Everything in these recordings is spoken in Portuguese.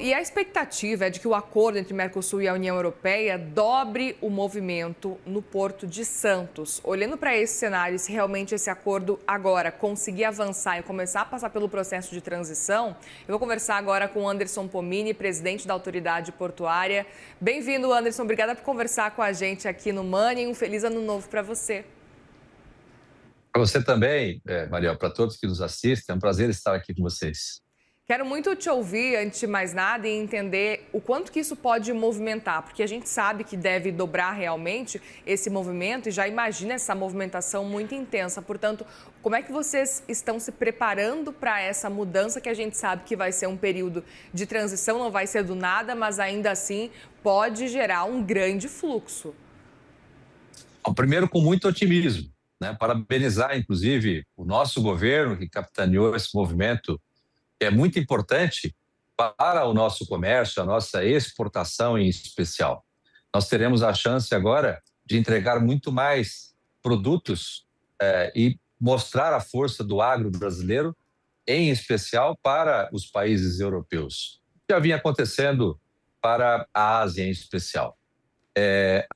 E a expectativa é de que o acordo entre Mercosul e a União Europeia dobre o movimento no Porto de Santos. Olhando para esse cenário, se realmente esse acordo agora conseguir avançar e começar a passar pelo processo de transição, eu vou conversar agora com Anderson Pomini, presidente da Autoridade Portuária. Bem-vindo, Anderson. Obrigada por conversar com a gente aqui no Money. Um feliz ano novo para você. Para você também, Mariel, para todos que nos assistem, é um prazer estar aqui com vocês. Quero muito te ouvir, antes de mais nada, e entender o quanto que isso pode movimentar, porque a gente sabe que deve dobrar realmente esse movimento e já imagina essa movimentação muito intensa. Portanto, como é que vocês estão se preparando para essa mudança que a gente sabe que vai ser um período de transição, não vai ser do nada, mas ainda assim pode gerar um grande fluxo? Bom, primeiro, com muito otimismo, né? Parabenizar, inclusive, o nosso governo que capitaneou esse movimento, que é muito importante para o nosso comércio, a nossa exportação em especial. Nós teremos a chance agora de entregar muito mais produtos e mostrar a força do agro brasileiro, em especial para os países europeus. Já vinha acontecendo para a Ásia em especial.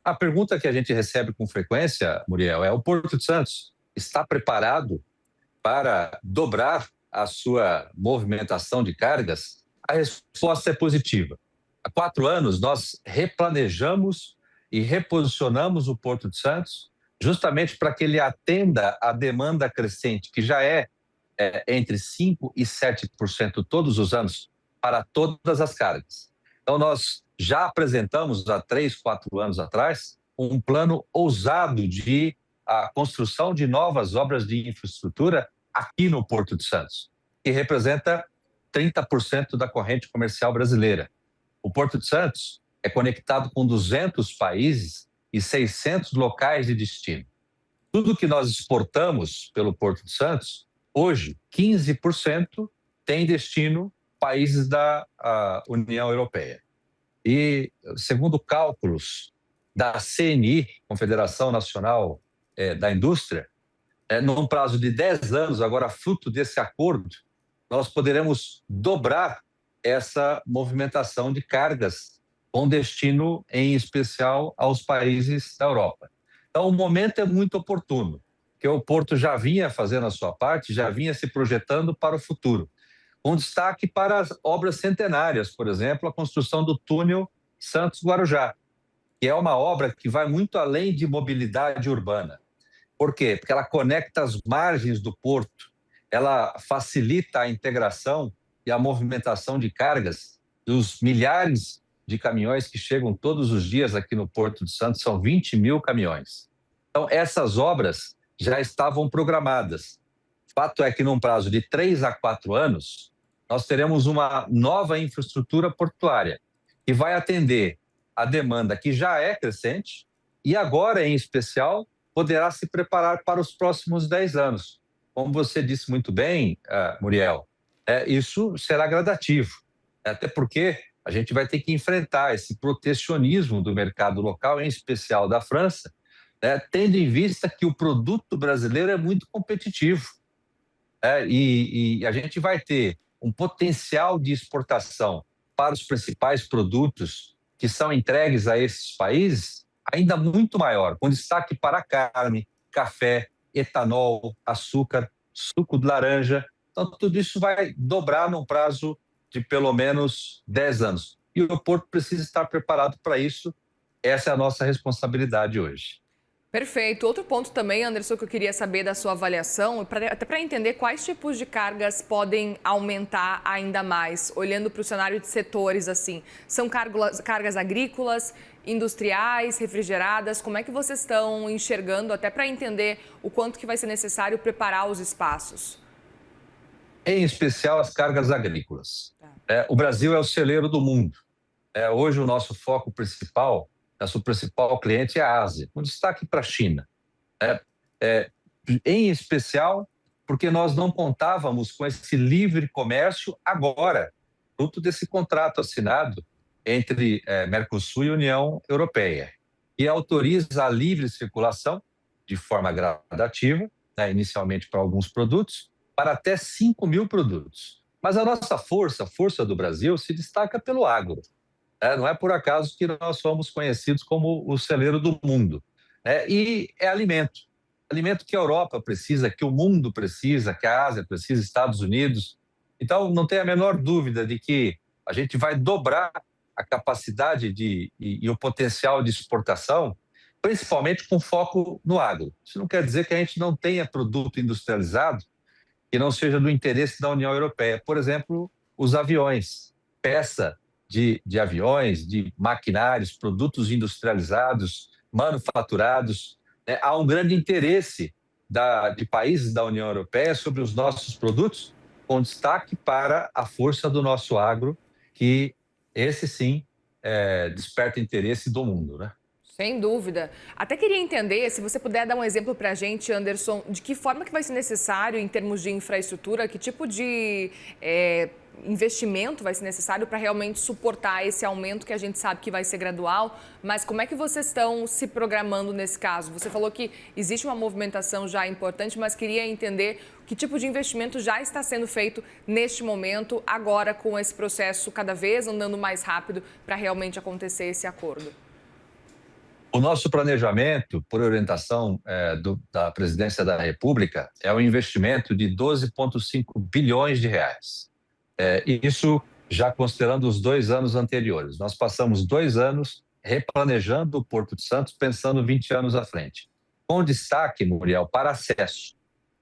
A pergunta que a gente recebe com frequência, Muriel, é: o Porto de Santos está preparado para dobrar a sua movimentação de cargas? A resposta é positiva. Há 4 anos, nós replanejamos e reposicionamos o Porto de Santos justamente para que ele atenda à demanda crescente, que já é entre 5% e 7% todos os anos para todas as cargas. Então, nós já apresentamos há 3, 4 anos atrás um plano ousado de a construção de novas obras de infraestrutura aqui no Porto de Santos, que representa 30% da corrente comercial brasileira. O Porto de Santos é conectado com 200 países e 600 locais de destino. Tudo que nós exportamos pelo Porto de Santos, hoje, 15% tem destino países da União Europeia. E, segundo cálculos da CNI, Confederação Nacional da Indústria, num prazo de 10 anos, agora fruto desse acordo, nós poderemos dobrar essa movimentação de cargas com destino, em especial, aos países da Europa. Então, o momento é muito oportuno, porque o Porto já vinha fazendo a sua parte, já vinha se projetando para o futuro, com destaque para as obras centenárias, por exemplo, a construção do túnel Santos-Guarujá, que é uma obra que vai muito além de mobilidade urbana. Por quê? Porque ela conecta as margens do porto, ela facilita a integração e a movimentação de cargas dos milhares de caminhões que chegam todos os dias aqui no Porto de Santos, são 20 mil caminhões. Então, essas obras já estavam programadas. Fato é que, num prazo de 3 a 4 anos, nós teremos uma nova infraestrutura portuária que vai atender a demanda que já é crescente e agora, em especial, poderá se preparar para os próximos 10 anos. Como você disse muito bem, Muriel, isso será gradativo, até porque a gente vai ter que enfrentar esse protecionismo do mercado local, em especial da França, tendo em vista que o produto brasileiro é muito competitivo. E a gente vai ter um potencial de exportação para os principais produtos que são entregues a esses países ainda muito maior, com destaque para carne, café, etanol, açúcar, suco de laranja. Então, tudo isso vai dobrar num prazo de pelo menos 10 anos. E o Porto precisa estar preparado para isso. Essa é a nossa responsabilidade hoje. Perfeito. Outro ponto também, Anderson, que eu queria saber da sua avaliação, até para entender quais tipos de cargas podem aumentar ainda mais, olhando para o cenário de setores assim. São cargas agrícolas, industriais, refrigeradas? Como é que vocês estão enxergando, até para entender o quanto que vai ser necessário preparar os espaços? Em especial as cargas agrícolas. O Brasil é o celeiro do mundo. Hoje o nosso foco principal, nosso principal cliente é a Ásia, com destaque para a China. Em especial porque nós não contávamos com esse livre comércio agora, fruto desse contrato assinado entre Mercosul e União Europeia, que autoriza a livre circulação de forma gradativa, inicialmente para alguns produtos, para até 5 mil produtos. Mas a nossa força, a força do Brasil, se destaca pelo agro. Não é por acaso que nós somos conhecidos como o celeiro do mundo. E é alimento. Alimento que a Europa precisa, que o mundo precisa, que a Ásia precisa, Estados Unidos. Então, não tem a menor dúvida de que a gente vai dobrar a capacidade e o potencial de exportação, principalmente com foco no agro. Isso não quer dizer que a gente não tenha produto industrializado que não seja do interesse da União Europeia. Por exemplo, os aviões, peça de aviões, de maquinários, produtos industrializados, manufaturados. Há um grande interesse de países da União Europeia sobre os nossos produtos, com destaque para a força do nosso agro, que esse sim desperta interesse do mundo, né? Sem dúvida. Até queria entender, se você puder dar um exemplo para a gente, Anderson, de que forma que vai ser necessário em termos de infraestrutura, que tipo de investimento vai ser necessário para realmente suportar esse aumento que a gente sabe que vai ser gradual, mas como é que vocês estão se programando nesse caso? Você falou que existe uma movimentação já importante, mas queria entender que tipo de investimento já está sendo feito neste momento, agora com esse processo cada vez andando mais rápido para realmente acontecer esse acordo. O nosso planejamento, por orientação da Presidência da República, é um investimento de 12,5 bilhões de reais. Isso já considerando os 2 anos anteriores. Nós passamos 2 anos replanejando o Porto de Santos, pensando 20 anos à frente. Com destaque, Muriel, para acesso.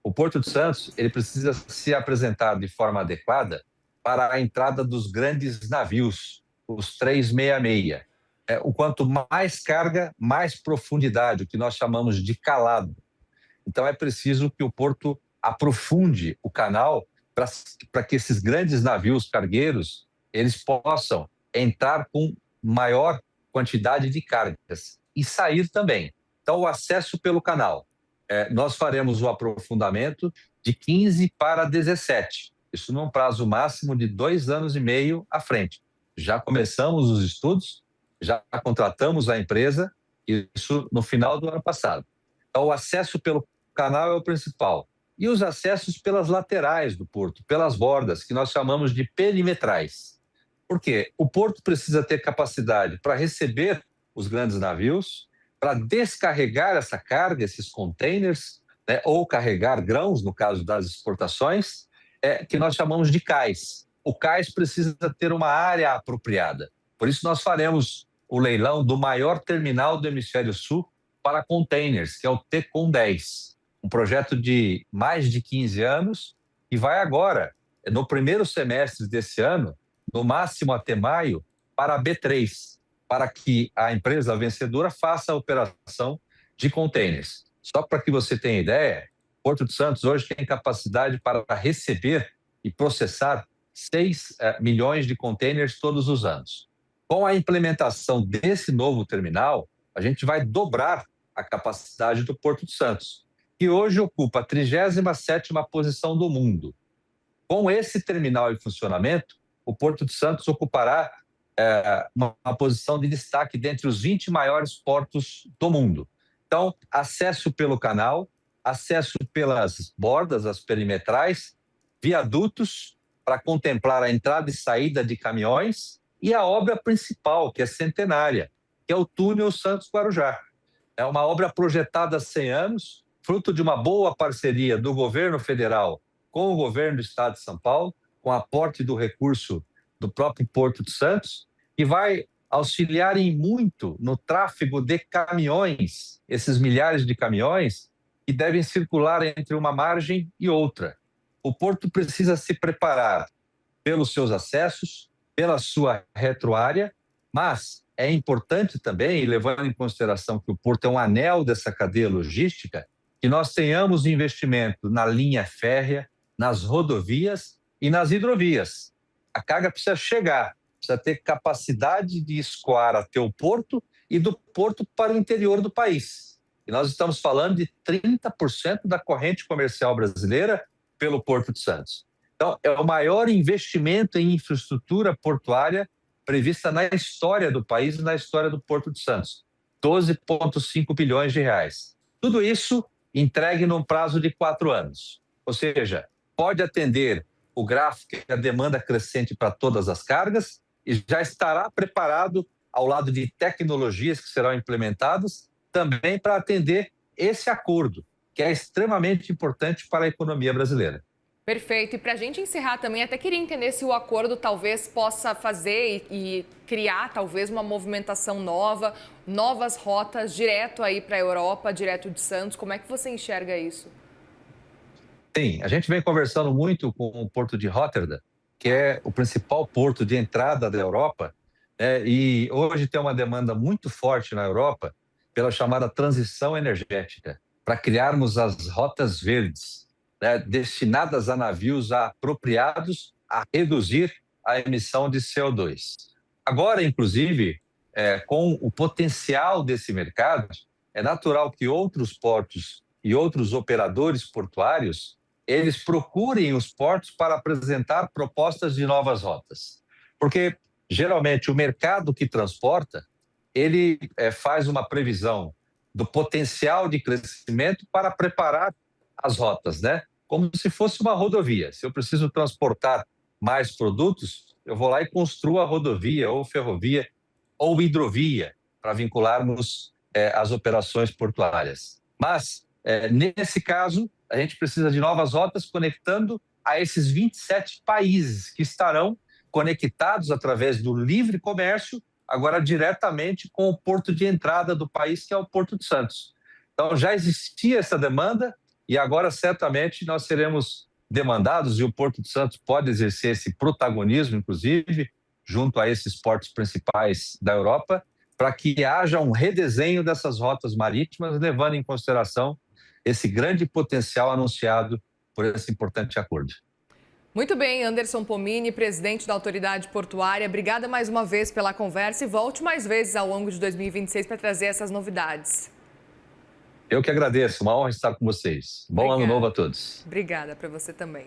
O Porto de Santos ele precisa se apresentar de forma adequada para a entrada dos grandes navios, os 366. O quanto mais carga, mais profundidade, o que nós chamamos de calado. Então, é preciso que o porto aprofunde o canal para que esses grandes navios cargueiros eles possam entrar com maior quantidade de cargas e sair também. Então, o acesso pelo canal. Nós faremos o aprofundamento de 15 para 17. Isso num prazo máximo de 2 anos e meio à frente. Já começamos os estudos, já contratamos a empresa, isso no final do ano passado. Então, o acesso pelo canal é o principal. E os acessos pelas laterais do porto, pelas bordas, que nós chamamos de perimetrais. Por quê? O porto precisa ter capacidade para receber os grandes navios, para descarregar essa carga, esses containers, ou carregar grãos, no caso das exportações, que nós chamamos de cais. O cais precisa ter uma área apropriada. Por isso, nós faremos o leilão do maior terminal do Hemisfério Sul para containers, que é o TCOM 10, um projeto de mais de 15 anos e vai agora, no primeiro semestre desse ano, no máximo até maio, para a B3, para que a empresa vencedora faça a operação de containers. Só para que você tenha ideia, Porto de Santos hoje tem capacidade para receber e processar 6 milhões de containers todos os anos. Com a implementação desse novo terminal, a gente vai dobrar a capacidade do Porto de Santos, que hoje ocupa a 37ª posição do mundo. Com esse terminal em funcionamento, o Porto de Santos ocupará uma posição de destaque dentre os 20 maiores portos do mundo. Então, acesso pelo canal, acesso pelas bordas, as perimetrais, viadutos para contemplar a entrada e saída de caminhões e a obra principal, que é centenária, que é o túnel Santos-Guarujá. É uma obra projetada há 100 anos, fruto de uma boa parceria do governo federal com o governo do estado de São Paulo, com aporte do recurso do próprio Porto de Santos, que vai auxiliar em muito no tráfego de caminhões, esses milhares de caminhões que devem circular entre uma margem e outra. O porto precisa se preparar pelos seus acessos, pela sua retroárea, mas é importante também, levando em consideração que o porto é um anel dessa cadeia logística, que nós tenhamos investimento na linha férrea, nas rodovias e nas hidrovias. A carga precisa chegar, precisa ter capacidade de escoar até o porto e do porto para o interior do país. E nós estamos falando de 30% da corrente comercial brasileira pelo Porto de Santos. Então, é o maior investimento em infraestrutura portuária prevista na história do país e na história do Porto de Santos. 12,5 bilhões de reais. Tudo isso entregue num prazo de 4 anos. Ou seja, pode atender o gráfico é a demanda crescente para todas as cargas e já estará preparado ao lado de tecnologias que serão implementadas também para atender esse acordo, que é extremamente importante para a economia brasileira. Perfeito. E para a gente encerrar também, até queria entender se o acordo talvez possa fazer e criar talvez uma movimentação nova, novas rotas direto aí para a Europa, direto de Santos. Como é que você enxerga isso? Sim, a gente vem conversando muito com o Porto de Rotterdam, que é o principal porto de entrada da Europa, né? E hoje tem uma demanda muito forte na Europa pela chamada transição energética, para criarmos as rotas verdes, né, destinadas a navios apropriados a reduzir a emissão de CO2. Agora, inclusive, com o potencial desse mercado, é natural que outros portos e outros operadores portuários eles procurem os portos para apresentar propostas de novas rotas. Porque, geralmente, o mercado que transporta, ele faz uma previsão do potencial de crescimento para preparar as rotas, né? Como se fosse uma rodovia. Se eu preciso transportar mais produtos, eu vou lá e construo a rodovia ou ferrovia ou hidrovia para vincularmos as operações portuárias. Mas, nesse caso, a gente precisa de novas rotas conectando a esses 27 países que estarão conectados através do livre comércio, agora diretamente com o porto de entrada do país, que é o Porto de Santos. Então, já existia essa demanda e agora, certamente, nós seremos demandados e o Porto de Santos pode exercer esse protagonismo, inclusive, junto a esses portos principais da Europa, para que haja um redesenho dessas rotas marítimas, levando em consideração esse grande potencial anunciado por esse importante acordo. Muito bem, Anderson Pomini, presidente da Autoridade Portuária. Obrigada mais uma vez pela conversa e volte mais vezes ao longo de 2026 para trazer essas novidades. Eu que agradeço, uma honra estar com vocês. Bom ano novo a todos. Obrigada para você também.